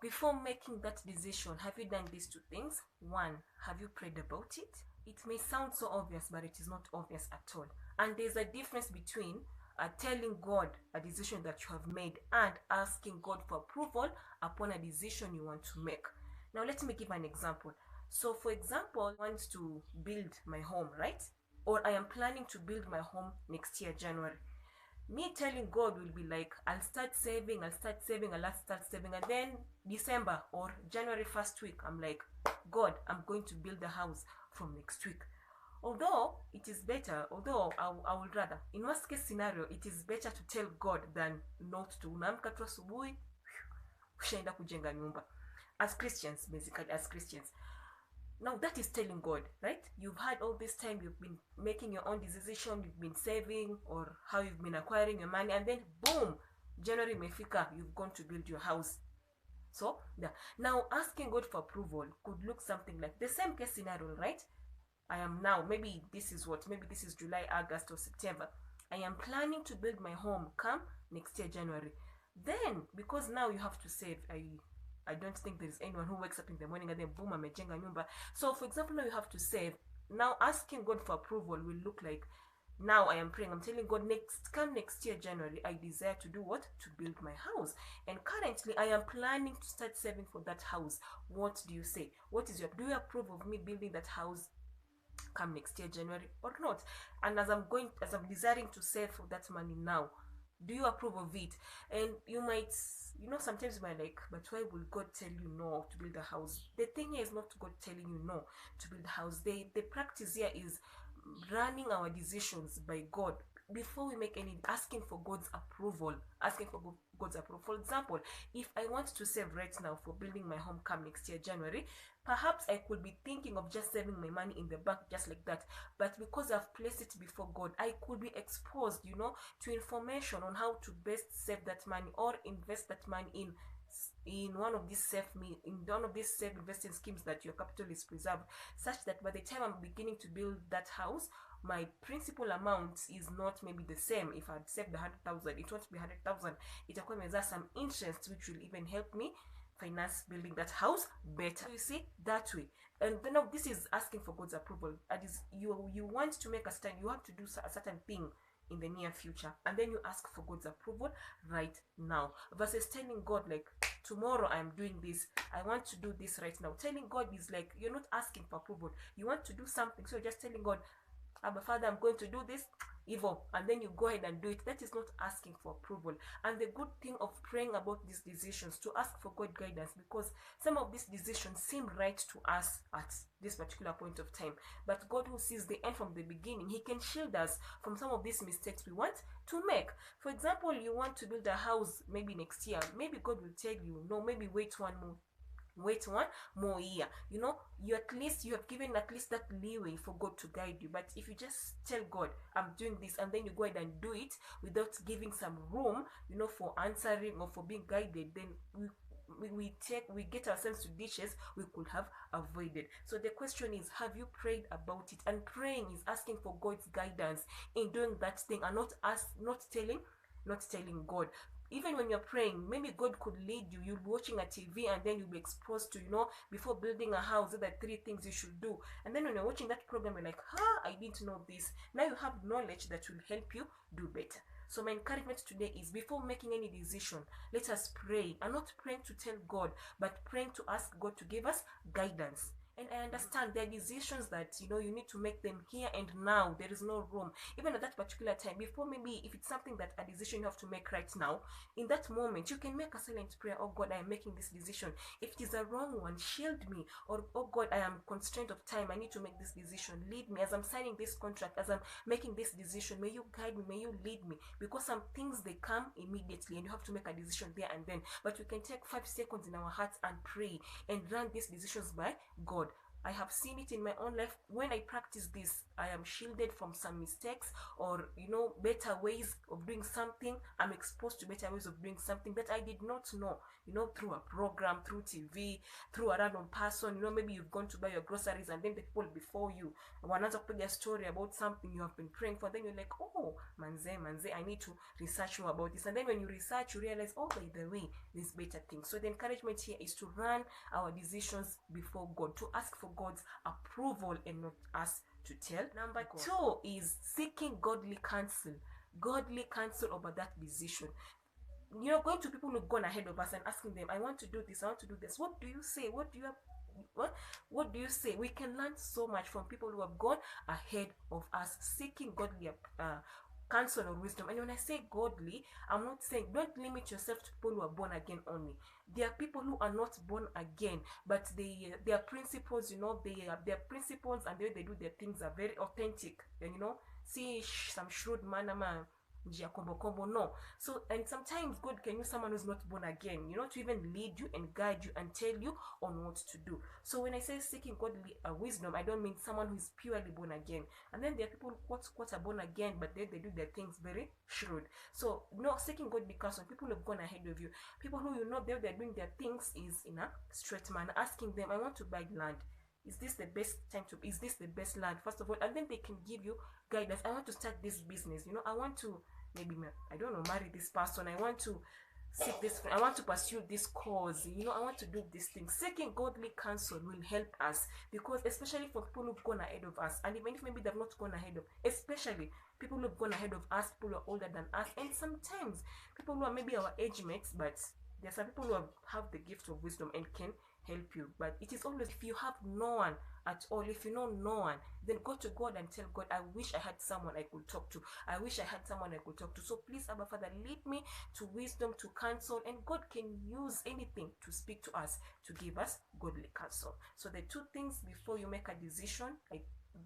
before making that decision, have you done these two things? One, have you prayed about it? It may sound so obvious, but it is not obvious at all. And there's a difference between telling God a decision that you have made and asking God for approval upon a decision you want to make. Now, let me give an example. So, for example, I want to build my home, right? Or I am planning to build my home next year, January. Me telling God will be like, I'll start saving, I'll start saving, and then December or January first week, I'm like, God, I'm going to build a house from next week. Although it is better, I would rather, in worst case scenario, it is better to tell God than not to. Unaamka tu asubuhi, ushaenda kujenga nyumba. As Christians, basically, as Christians. Now that is telling God, right? You've had all this time, you've been making your own decision, you've been saving, or how you've been acquiring your money, and then boom, January mefika, you've gone to build your house. So, yeah. Now asking God for approval could look something like the same case scenario, right? I am now, maybe this is July, August, or September. I am planning to build my home come next year, January. Then, because now you have to save, I don't think there's anyone who wakes up in the morning and then boom, amejenga nyumba. So, for example, now you have to save. Now, asking God for approval will look like, now I am praying, I'm telling God, come next year, January, I desire to do what? To build my house. And currently, I am planning to start saving for that house. What do you say? Do you approve of me building that house come next year, January, or not? And as I'm desiring to save for that money now, do you approve of it? And you might, sometimes you might like, but why will God tell you no to build a house? The thing here is not God telling you no to build a house. The practice here is running our decisions by God before we make any, asking for God's approval. For example, if I want to save right now for building my home come next year, January, perhaps I could be thinking of just saving my money in the bank just like that. But because I've placed it before God, I could be exposed, to information on how to best save that money or invest that money in one of these safe investing schemes that your capital is preserved, such that by the time I'm beginning to build that house, my principal amount is not maybe the same. If I'd saved 100,000, it won't be 100,000. It'll measure some interest, which will even help me finance building that house better. You see, that way. And then now this is asking for God's approval. That is, you want to make a stand, you have to do a certain thing in the near future, and then you ask for God's approval right now, versus telling God like, tomorrow I'm doing this, I want to do this right now. Telling God is like, you're not asking for approval, you want to do something, so you're just telling God, Abba Father, I'm going to do this, evil, and then you go ahead and do it. That is not asking for approval. And the good thing of praying about these decisions, to ask for God guidance, because some of these decisions seem right to us at this particular point of time, but God, who sees the end from the beginning, He can shield us from some of these mistakes we want to make. For example, you want to build a house maybe next year, maybe God will tell you, no, maybe wait one more year. You have given at least that leeway for God to guide you. But if you just tell God, I'm doing this, and then you go ahead and do it without giving some room, for answering or for being guided, then we get ourselves to ditches we could have avoided. So the question is, have you prayed about it? And praying is asking for God's guidance in doing that thing, and not telling God. Even when you're praying, maybe God could lead you. You'll be watching a TV, and then you'll be exposed to, before building a house, there are 3 things you should do. And then when you're watching that program, you're like, I didn't know this. Now you have knowledge that will help you do better. So my encouragement today is, before making any decision, let us pray. And not praying to tell God, but praying to ask God to give us guidance. And I understand there are decisions that, you need to make them here and now. There is no room. Even at that particular time, before, maybe if it's something that a decision you have to make right now, in that moment, you can make a silent prayer. Oh God, I am making this decision. If it is a wrong one, shield me. Or, oh God, I am constrained of time. I need to make this decision. Lead me. As I'm signing this contract, as I'm making this decision, may you guide me, may you lead me. Because some things, they come immediately and you have to make a decision there and then. But we can take 5 seconds in our hearts and pray and run these decisions by God. I have seen it in my own life. When I practice this, I am shielded from some mistakes, or better ways of doing something. I'm exposed to better ways of doing something that I did not know, through a program, through TV, through a random person. Maybe you've gone to buy your groceries, and then the people before you wanaanza kupiga story about something you have been praying for. Then you're like, oh, manze, I need to research more about this. And then when you research, you realize, oh, by the way, there's better things. So the encouragement here is to run our decisions before God, to ask for God's approval and not us to tell. Number 2 is seeking godly counsel. Godly counsel over that decision. Going to people who've gone ahead of us and asking them, I want to do this, I want to do this. What do you say? What do you say? We can learn so much from people who have gone ahead of us, seeking godly counsel or wisdom. And when I say godly, I'm not saying don't limit yourself to people who are born again only. There are people who are not born again, but their principles, their principles and the way they do their things are very authentic. And see some shrewd man, no. So, and sometimes God can use someone who's not born again, to even lead you and guide you and tell you on what to do. So when I say seeking godly wisdom, I don't mean someone who is purely born again. And then there are people quote are born again, but they do their things very shrewd. So seeking godly counsel, people who have gone ahead of you, people who they're doing their things is in a straight manner, asking them, I want to buy land. Is this the best time to? Is this the best land? First of all, and then they can give you guidance. I want to start this business. I want to maybe, I don't know, marry this person. I want to seek this. I want to pursue this cause. I want to do this thing. Seeking godly counsel will help us, because especially for people who've gone ahead of us, and even if maybe they've not gone ahead of, especially people who've gone ahead of us, people who are older than us, and sometimes people who are maybe our age mates, but there are some people who have the gift of wisdom and can help you. But it is always, if you have no one at all, if you know no one, then go to God and tell God, I wish I had someone I could talk to. I wish I had someone I could talk to. So please, Abba Father, lead me to wisdom, to counsel, and God can use anything to speak to us, to give us godly counsel. So the 2 things before you make a decision,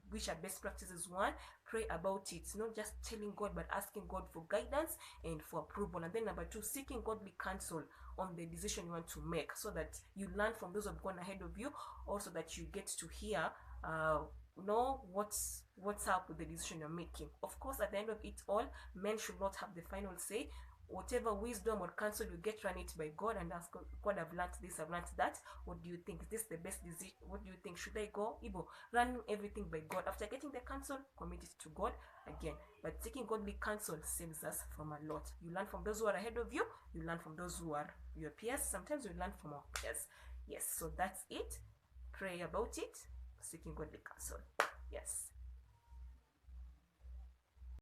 which are best practices: 1, pray about it, not just telling God, but asking God for guidance and for approval. And then number 2, seeking godly counsel on the decision you want to make, so that you learn from those who have gone ahead of you, also that you get to hear what's up with the decision you're making. Of course, at the end of it all, men should not have the final say. Whatever wisdom or counsel you get, run it by God and ask God, I've learned this, I've learned that. What do you think? Is this the best decision? What do you think? Should I go? Run everything by God. After getting the counsel, commit it to God again. But taking godly counsel saves us from a lot. You learn from those who are ahead of you. You learn from those who are your peers. Sometimes you learn from our peers. Yes, so that's it. Pray about it. Seeking godly counsel. Yes.